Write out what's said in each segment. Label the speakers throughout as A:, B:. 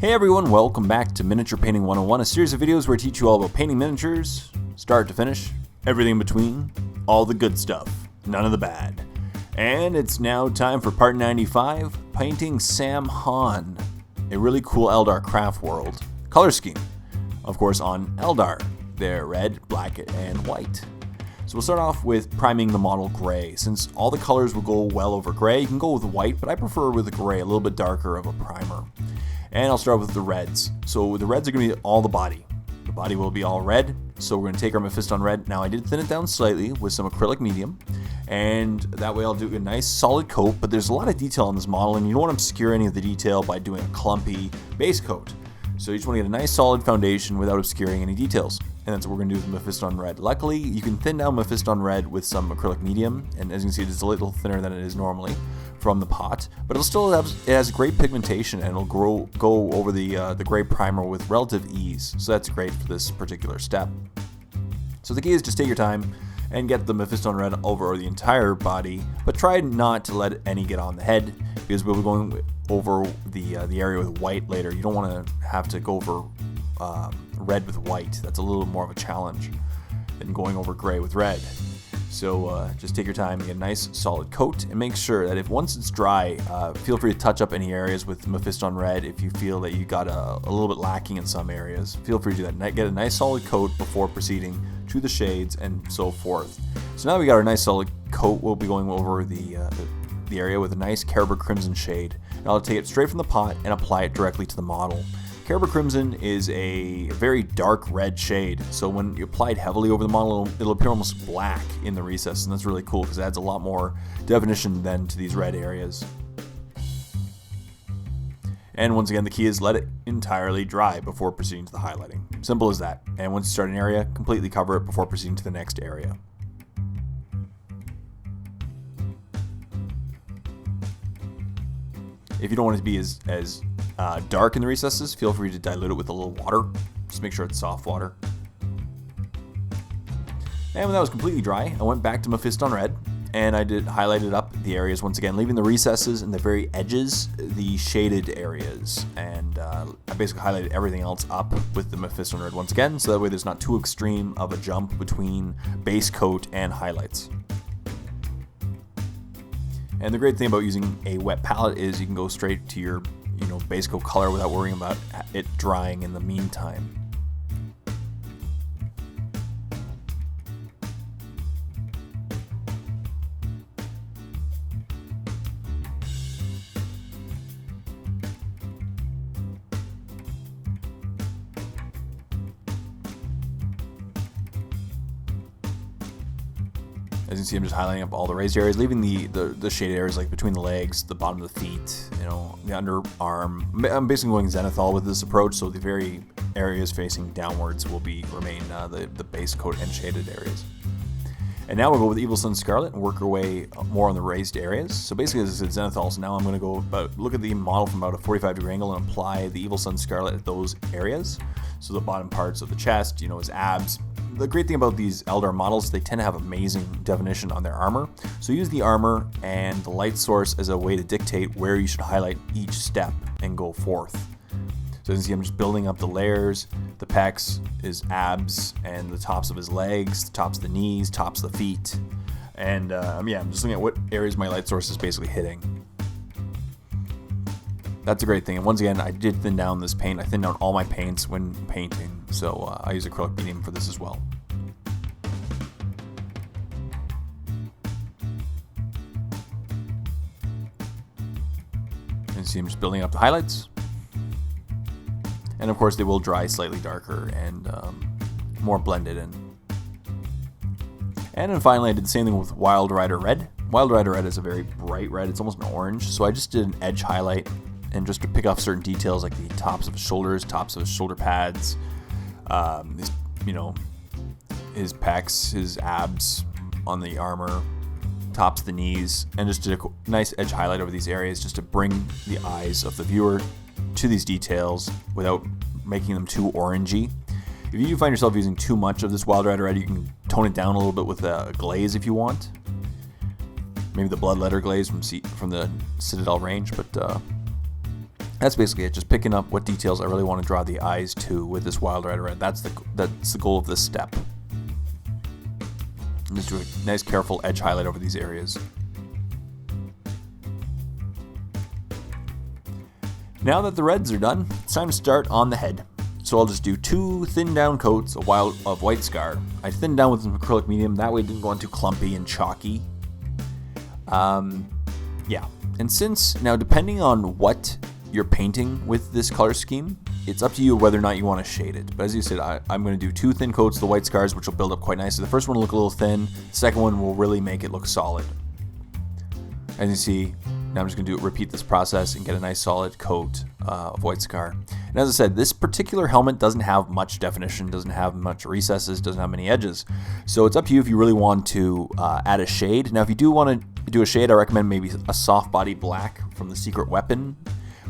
A: Hey everyone, welcome back to Miniature Painting 101, a series of videos where I teach you all about painting miniatures, start to finish, everything in between, all the good stuff, none of the bad. And it's now time for part 95, painting Saim-Hann, a really cool Eldar Craftworld color scheme. Of course on Eldar, they're red, black, and white. So we'll start off with priming the model gray. Since all the colors will go well over gray, you can go with white, but I prefer with the gray, a little bit darker of a primer. And I'll start with the reds. So the reds are going to be all the body. The body will be all red, so we're going to take our Mephiston red. Now I did thin it down slightly with some acrylic medium, and that way I'll do a nice solid coat, but there's a lot of detail on this model, and you don't want to obscure any of the detail by doing a clumpy base coat. So you just want to get a nice solid foundation without obscuring any details. And that's what we're going to do with Mephiston red. Luckily, you can thin down Mephiston red with some acrylic medium, and as you can see, it's a little thinner than it is normally from the pot, but it has great pigmentation and it'll go over the gray primer with relative ease. So that's great for this particular step. So the key is just take your time and get the Mephiston red over the entire body, but try not to let any get on the head, because we'll be going over the area with white later. You don't want to have to go over red with white. That's a little more of a challenge than going over gray with red. So just take your time and get a nice solid coat, and make sure that once it's dry, feel free to touch up any areas with Mephiston red. If you feel that you got a little bit lacking in some areas, feel free to do that. Get a nice solid coat before proceeding to the shades and so forth. So now we got our nice solid coat, we'll be going over the area with a nice Caribou Crimson shade. Now I'll take it straight from the pot and apply it directly to the model. Caribou Crimson is a very dark red shade, so when you apply it heavily over the model, it'll appear almost black in the recess, and that's really cool because it adds a lot more definition then to these red areas. And once again, the key is let it entirely dry before proceeding to the highlighting. Simple as that. And once you start an area, completely cover it before proceeding to the next area. If you don't want it to be as dark in the recesses, feel free to dilute it with a little water. Just make sure it's soft water. And when that was completely dry, I went back to Mephiston red, and I highlighted up the areas once again, leaving the recesses and the very edges, the shaded areas. And I basically highlighted everything else up with the Mephiston red once again, so that way there's not too extreme of a jump between base coat and highlights. And the great thing about using a wet palette is you can go straight to your base coat color without worrying about it drying in the meantime. As you can see, I'm just highlighting up all the raised areas, leaving the shaded areas like between the legs, the bottom of the feet, the underarm. I'm basically going zenithal with this approach, so the very areas facing downwards will remain the base coat and shaded areas. And now we'll go with Evil Sunz Scarlet and work our way more on the raised areas. So basically, this is zenithal, so now I'm going to go look at the model from about a 45-degree angle and apply the Evil Sunz Scarlet at those areas. So the bottom parts of the chest, his abs. The great thing about these Eldar models, they tend to have amazing definition on their armor. So use the armor and the light source as a way to dictate where you should highlight each step and go forth. So as you can see, I'm just building up the layers, the pecs, his abs, and the tops of his legs, the tops of the knees, tops of the feet. And I'm just looking at what areas my light source is basically hitting. That's a great thing. And once again, I did thin down this paint. I thinned down all my paints when painting, so I use acrylic medium for this as well. And you see I'm just building up the highlights. And of course they will dry slightly darker and more blended in. And then finally I did the same thing with Wild Rider Red. Wild Rider Red is a very bright red. It's almost an orange. So I just did an edge highlight, and just to pick off certain details like the tops of his shoulders, tops of his shoulder pads, his pecs, his abs on the armor, tops of the knees, and just did a nice edge highlight over these areas just to bring the eyes of the viewer to these details without making them too orangey. If you find yourself using too much of this Wild Rider Red, you can tone it down a little bit with a glaze if you want. Maybe the bloodletter glaze from the Citadel range, but That's basically it, just picking up what details I really want to draw the eyes to with this wild red. That's the goal of this step. And just do a nice careful edge highlight over these areas. Now that the reds are done, it's time to start on the head. So I'll just do 2 thin down coats of white scar. I thinned down with some acrylic medium, that way it didn't go on too clumpy and chalky. Yeah, and now depending on what you're painting with this color scheme, it's up to you whether or not you want to shade it. But as you said, I'm going to do 2 thin coats of the white scars, which will build up quite nicely. The first one will look a little thin, the second one will really make it look solid. As you see, now I'm just going to repeat this process and get a nice solid coat of white scar. And as I said, this particular helmet doesn't have much definition, doesn't have much recesses, doesn't have many edges. So it's up to you if you really want to add a shade. Now if you do want to do a shade, I recommend maybe a soft body black from the Secret Weapon.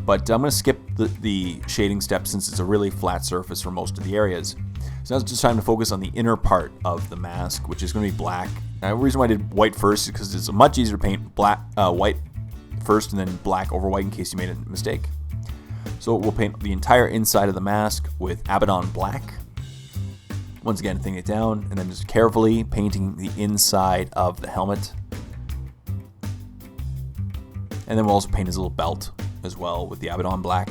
A: But I'm going to skip the shading step since it's a really flat surface for most of the areas. So now it's just time to focus on the inner part of the mask, which is going to be black. Now the reason why I did white first is because it's much easier to paint white first and then black over white in case you made a mistake. So we'll paint the entire inside of the mask with Abaddon black. Once again, thinning it down and then just carefully painting the inside of the helmet. And then we'll also paint his little belt as well with the Abaddon black.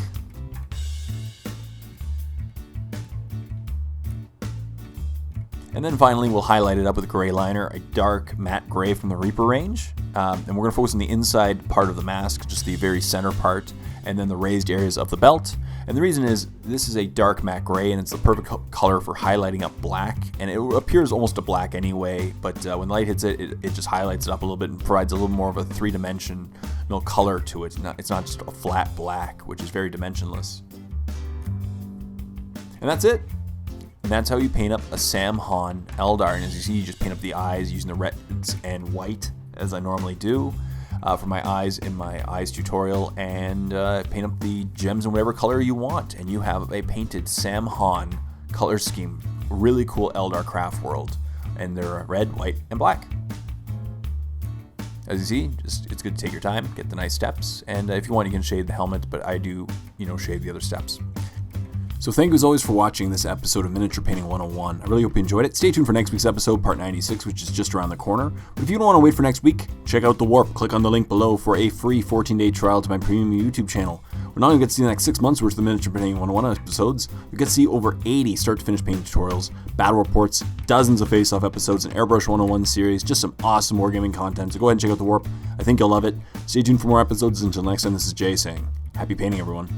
A: And then finally, we'll highlight it up with a gray liner, a dark matte gray from the Reaper range. And we're going to focus on the inside part of the mask, just the very center part, and then the raised areas of the belt. And the reason is, this is a dark matte gray, and it's the perfect color for highlighting up black. And it appears almost a black anyway, but when the light hits it, it just highlights it up a little bit and provides a little more of a three-dimensional color to it. It's not just a flat black, which is very dimensionless. And that's it. And that's how you paint up a Saim-Hann Eldar. And as you see, you just paint up the eyes using the reds and white, as I normally do for my eyes in my eyes tutorial, and paint up the gems in whatever color you want. And you have a painted Saim-Hann color scheme. Really cool Eldar Craftworld. And they're red, white, and black. As you see, it's good to take your time, get the nice steps. And if you want, you can shade the helmet, but I do, shade the other steps. So thank you as always for watching this episode of Miniature Painting 101. I really hope you enjoyed it. Stay tuned for next week's episode, part 96, which is just around the corner. But if you don't want to wait for next week, check out The Warp. Click on the link below for a free 14-day trial to my premium YouTube channel. We're not only going to get to see the next 6 months worth of Miniature Painting 101 episodes, we get to see over 80 start-to-finish painting tutorials, battle reports, dozens of face-off episodes, an Airbrush 101 series, just some awesome wargaming content. So go ahead and check out The Warp. I think you'll love it. Stay tuned for more episodes. Until next time, this is Jay saying, happy painting, everyone.